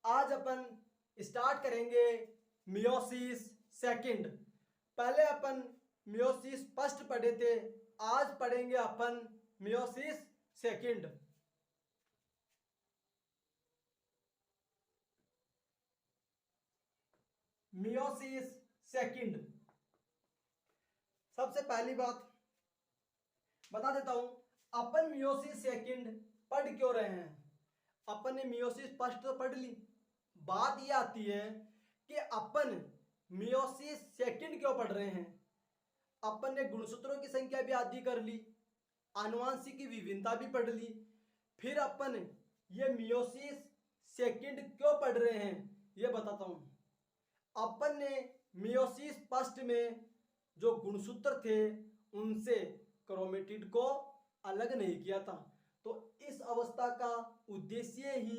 आज अपन स्टार्ट करेंगे meiosis second. पहले अपन मियोसिस फर्स्ट पढ़े थे, आज पढ़ेंगे अपन मियोसिस सेकंड। मियोसिस सेकंड, सबसे पहली बात बता देता हूं, अपन मियोसिस सेकंड पढ़ क्यों रहे हैं। अपन ने मियोसिस फर्स्ट तो पढ़ ली, बात यह आती है कि अपन मियोसिस सेकंड क्यों पढ़ रहे हैं। अपन ने गुणसूत्रों की संख्या भी आदि कर ली, आनुवांशिक की विभिन्नता भी पढ़ ली, फिर अपन ये मियोसिस सेकंड क्यों पढ़ रहे हैं ये बताता हूं। अपन ने मियोसिस फर्स्ट में जो गुणसूत्र थे उनसे क्रोमेटिड को अलग नहीं किया था, तो इस अवस्था का उद्देश्य ही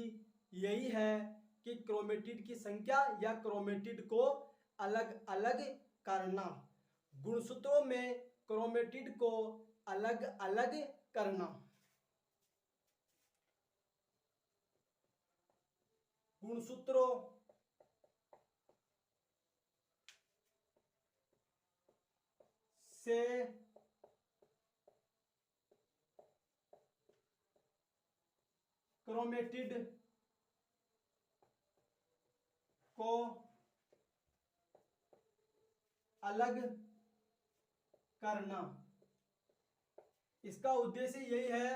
यही है कि क्रोमेटिड की संख्या या क्रोमेटिड को अलग अलग करना, गुणसूत्रों में क्रोमेटिड को अलग अलग करना। गुणसूत्रों से क्रोमेटिड को अलग करना, इसका उद्देश्य यही है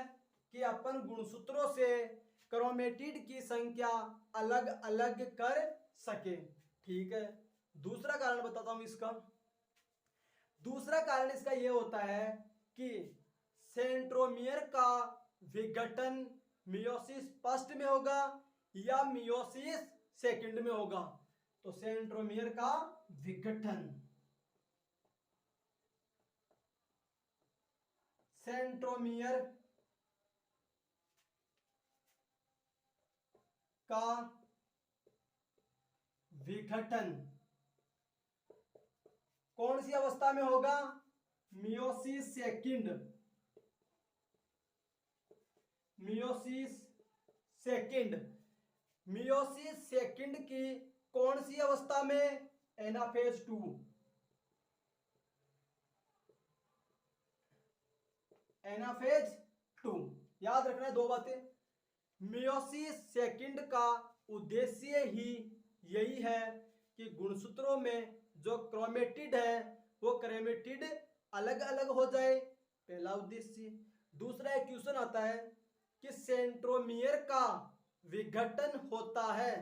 कि अपन गुणसूत्रों से क्रोमेटिड की संख्या अलग अलग कर सके। ठीक है, दूसरा कारण बताता हूं इसका। दूसरा कारण इसका यह होता है कि सेंट्रोमियर का विघटन मियोसिस फर्स्ट में होगा या मियोसिस सेकंड में होगा। तो सेंट्रोमियर का विघटन, सेंट्रोमियर का विघटन कौन सी अवस्था में होगा, meiosis second. Meiosis second, meiosis second की कौन सी अवस्था में, एनाफेज 2। एनाफेज 2, याद रखना है दो बातें। मियोसिस सेकंड का उद्देश्य ही यही है कि गुणसूत्रों में जो क्रोमेटिड है वो क्रोमेटिड अलग अलग हो जाए, पहला उद्देश्य। दूसरा एक क्वेश्चन आता है कि सेंट्रोमियर का विघटन होता है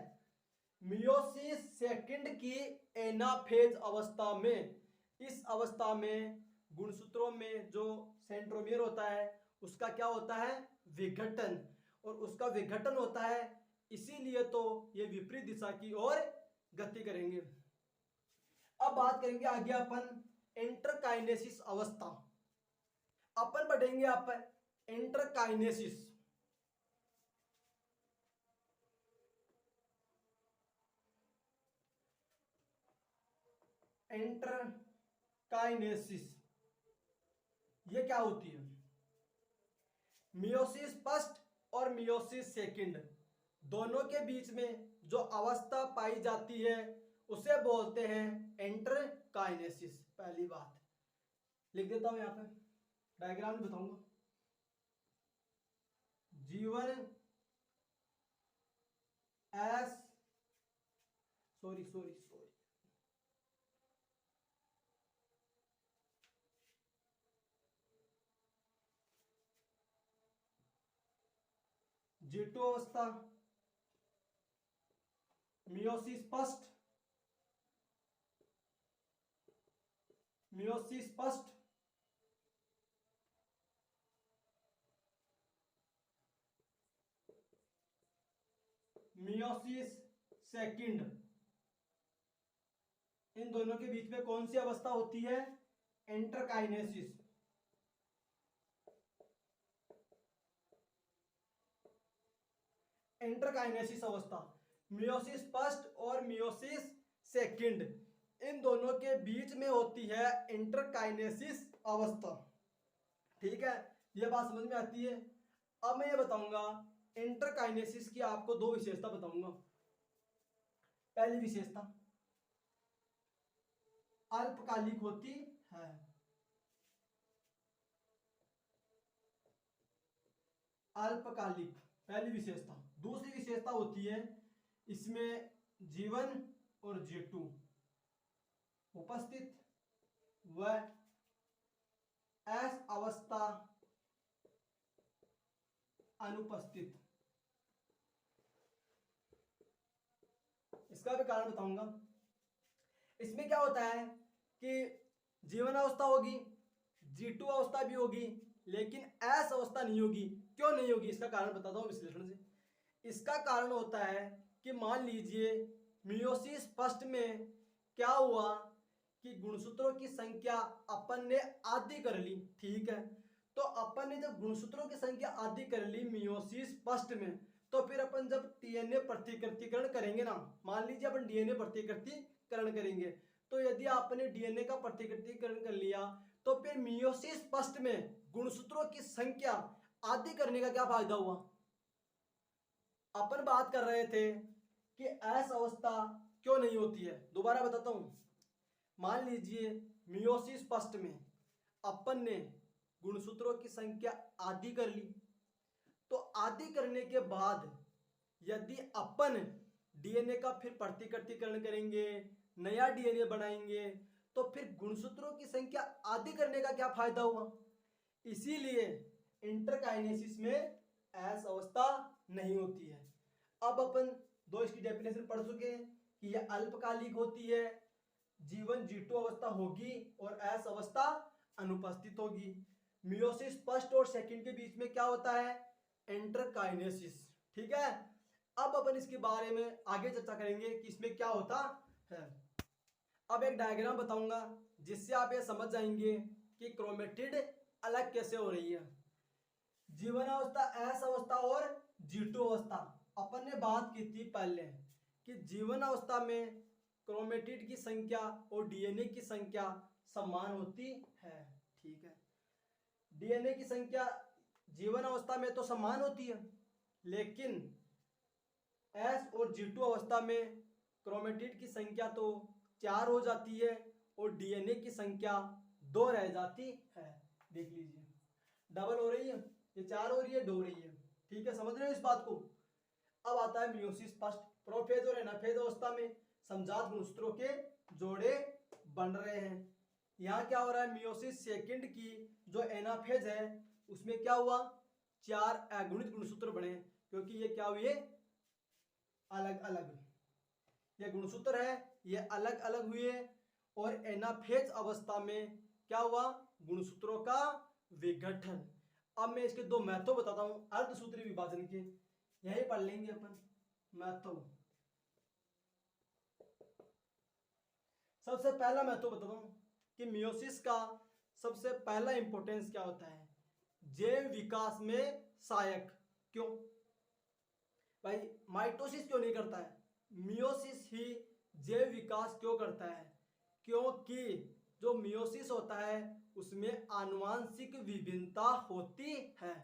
मियोसिस सेकंड की एनाफेज अवस्था में। इस अवस्था में गुणसूत्रों में जो सेंट्रोमियर होता है उसका क्या होता है, विघटन, और उसका विघटन होता है इसीलिए तो ये विपरीत दिशा की ओर गति करेंगे। अब बात करेंगे आगे अपन इंटरकाइनेसिस अवस्था। अपन पढ़ेंगे अपन इंटरकाइनेसिस। इंटरकाइनेसिस ये क्या होती है। मियोसिस फर्स्ट और मियोसिस सेकंड दोनों के बीच में जो अवस्था पाई जाती है उसे बोलते हैं इंटरकाइनेसिस। पहली बात लिख देता हूं यहां पे, डायग्राम बताऊंगा। G1 एस सॉरी G2 अवस्था, meiosis first, meiosis first, meiosis second, इन दोनों के बीच में कौन सी अवस्था होती है, इंटरकाइनेसिस। इंटरकाइनेसिस अवस्था मियोसिस फर्स्ट और मियोसिस सेकंड इन दोनों के बीच में होती है इंटरकाइनेसिस अवस्था। ठीक है, यह बात समझ में आती है। अब मैं ये बताऊंगा इंटरकाइनेसिस की आपको दो विशेषता बताऊंगा। पहली विशेषता अल्पकालिक होती है। अल्पकालिक पहली विशेषता। दूसरी विशेषता होती है इसमें जीवन और जीटू उपस्थित व एस अवस्था अनुपस्थित। इसका भी कारण बताऊंगा। इसमें क्या होता है कि जीवन अवस्था होगी, जीटू अवस्था भी होगी, लेकिन एस अवस्था नहीं होगी। क्यों नहीं होगी इसका कारण बताता हूं विश्लेषण से। इसका कारण होता है कि मान लीजिए मियोसिस फर्स्ट में क्या हुआ कि गुणसूत्रों की संख्या अपन ने आधी कर ली, ठीक है। तो अपन ने जब गुणसूत्रों की संख्या आधी कर ली मियोसिस फर्स्ट में, तो फिर अपन जब डीएनए प्रतिकृतिकरण करेंगे ना, मान लीजिए अपन डीएनए प्रतिकृतिकरण करेंगे, तो यदि आपने डीएनए का प्रतिकृतिकरण कर लिया तो फिर मियोसिस फर्स्ट में गुणसूत्रों की संख्या आधी करने का क्या फायदा हुआ। अपन बात कर रहे थे कि एस अवस्था क्यों नहीं होती है। दोबारा बताता हूं। मान लीजिए मियोसिस फर्स्ट में अपन ने गुणसूत्रों की संख्या आधी कर ली, तो आधी करने के बाद यदि अपन डीएनए का फिर प्रतिकृतिकरण करेंगे, नया डीएनए बनाएंगे, तो फिर गुणसूत्रों की संख्या आधी करने का क्या फायदा हुआ। इसीलिए इंटरकाइनेसिस में एस अवस्था नहीं होती है। अब अपन दो इसकी डेफिनेशन पढ़ चुके हैं कि यह अल्पकालिक होती है, जीवन जीटू अवस्था होगी और एस अवस्था अनुपस्थित होगी। मियोसिस फर्स्ट और सेकंड के बीच में क्या होता है, इंटरकाइनेसिस, ठीक है। अब अपन इसके बारे में आगे चर्चा करेंगे कि इसमें क्या होता है। अब एक डायग्राम बताऊंगा जिससे आप ये समझ जाएंगे कि क्रोमेटिड अलग कैसे हो रही है। जीवन अवस्था, एस अवस्था और जीटू अवस्था। अपन ने बात की थी पहले कि जीवन अवस्था में क्रोमेटिड की संख्या और डीएनए की संख्या समान होती है, ठीक है। डीएनए की संख्या जीवन अवस्था में तो समान होती है, लेकिन एस और जीटू अवस्था में क्रोमेटिड की संख्या तो 4 हो जाती है और डीएनए की संख्या 2 रह जाती है। देख लीजिए डबल हो रही है, ये 4 हो रही है, 2 हो रही है, ठीक है। समझ रहे हो इस बात को। अब आता है मियोसिस फर्स्ट। प्रोफेज और एनाफेज अवस्था में समजात गुणसूत्रों के जोड़े बन रहे हैं। यहाँ क्या हो रहा है, मियोसिस सेकंड की जो एनाफेज है उसमें क्या हुआ, 4 अगुणित गुणसूत्र बने, क्योंकि ये क्या हुए, अलग अलग। ये गुणसूत्र है, ये अलग अलग हुए। और एनाफेज अवस्था में क्या हुआ, गुणसूत्रों का विघटन। अब मैं इसके दो महत्व बताता हूं अर्धसूत्री विभाजन के, यही पढ़ लेंगे अपन महत्व। सबसे पहला महत्व बताता हूं कि मियोसिस का सबसे पहला इंपॉर्टेंस क्या होता है, जैव विकास में सहायक। क्यों भाई, माइटोसिस क्यों नहीं करता है, मियोसिस ही जैव विकास क्यों करता है, क्योंकि जो मियोसिस होता है उसमें आनुवांशिक विभिन्नता होती है।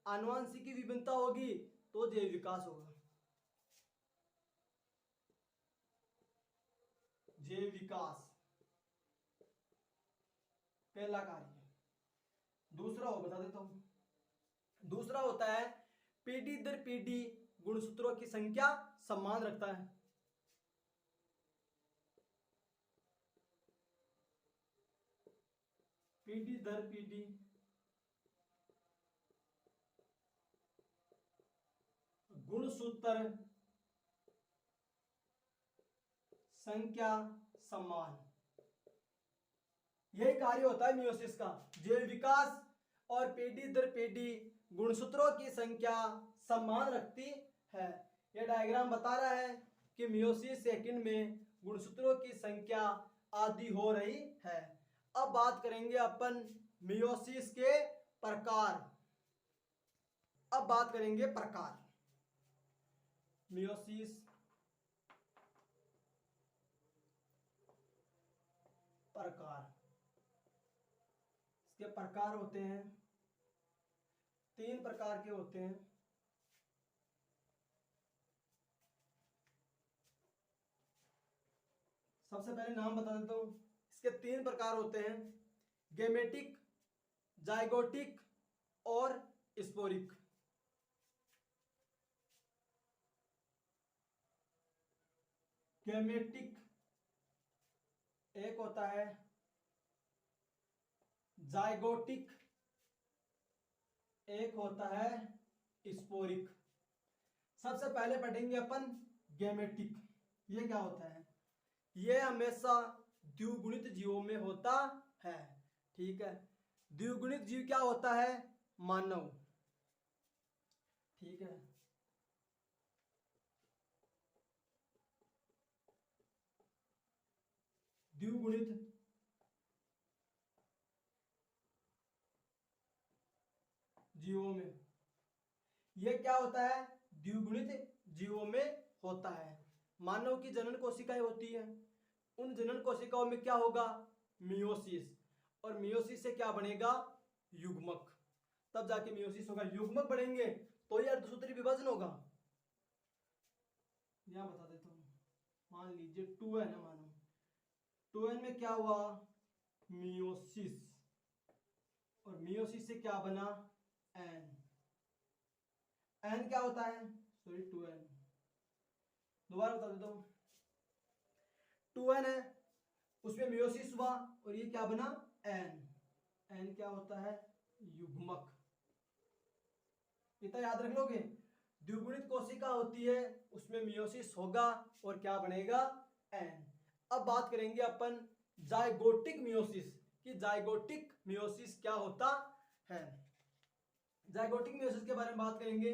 आनुवांशिक विभिन्नता होगी तो जैव विकास होगा। जैव विकास पहला कार्य। दूसरा हो बता देता हूं, दूसरा होता है पीढ़ी दर पीढ़ी गुणसूत्रों की संख्या समान रखता है। पीढ़ी दर पीढ़ी गुणसूत्र संख्या समान, यही कार्य होता है मियोसिस का। जैव विकास और पीढ़ी दर पीढ़ी गुणसूत्रों की संख्या समान रखती है। यह डायग्राम बता रहा है कि मियोसिस सेकंड में गुणसूत्रों की संख्या आधी हो रही है। अब बात करेंगे अपन मियोसिस के प्रकार। अब बात करेंगे प्रकार। मियोसिस प्रकार, इसके प्रकार होते हैं, 3 प्रकार के होते हैं। सबसे पहले नाम बता देता हूँ। इसके 3 प्रकार होते हैं, गैमेटिक, जाइगोटिक और स्पोरिक। गैमेटिक एक होता है, जाइगोटिक एक होता है, स्पोरिक। सबसे पहले पढ़ेंगे अपन गैमेटिक। ये क्या होता है? ये हमेशा द्विगुणित जीवों में होता है। ठीक है, द्विगुणित जीव क्या होता है? मानव। ठीक है, द्विगुणित जीवों में ये क्या होता है? द्विगुणित जीवों में होता है। मानव की जनन कोशिकाएं होती है, उन जनन कोशिकाओं में क्या होगा? मियोसिस। और मियोसिस से क्या बनेगा? युग्मक। तब जाके मियोसिस होगा, युग्मक बढ़ेंगे तो यार सूत्री विभाजन होगा। यहां बता देता हूं, मान लीजिए 2n है, मानो 2n में क्या हुआ? मियोसिस। और मियोसिस से क्या बना? n। n क्या होता है? सॉरी 2n, दोबारा बता देता हूं। 2n है, उसमें मियोसिस हुआ और ये क्या बना? n। n क्या होता है? युग्मक। इतना याद रख लोगे। द्विगुणित कोशिका होती है, उसमें मियोसिस होगा और क्या बनेगा? n। अब बात करेंगे अपन जाइगोटिक मियोसिस कि जाइगोटिक मियोसिस क्या होता है। जाइगोटिक मियोसिस के बारे में बात करेंगे।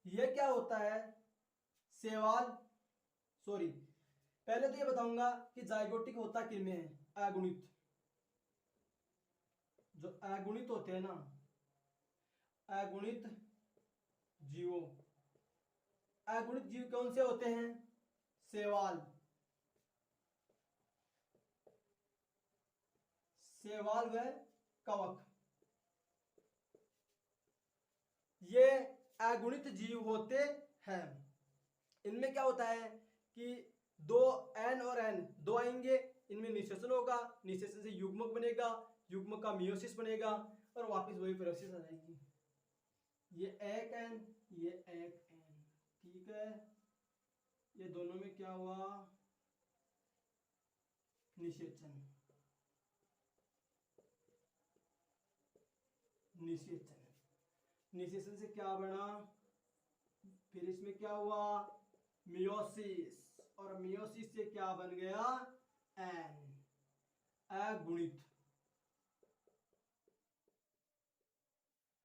यह क्या होता है? शैवाल, सॉरी पहले तो ये बताऊंगा कि जाइगोटिक होता किनमें है? अगुणित। जो अगुणित होते हैं ना, अगुणित जीवों, अगुणित जीव कौन से होते हैं? शैवाल, शैवाल व कवक। ये अगुणित जीव होते हैं। इनमें क्या होता है कि दो n और n दो आएंगे, इनमें निषेचन होगा, निषेचन से युग्मक बनेगा, युग्मक का मियोसिस बनेगा और वापस वही प्रोसेस आ जाएगी। ये एक n, ये एक n। ठीक है, ये दोनों में क्या हुआ? निषेचन। निषेचन, निषेचन से क्या बना? फिर इसमें क्या हुआ? मियोसिस। और मियोसिस से क्या बन गया? n, अगुणित।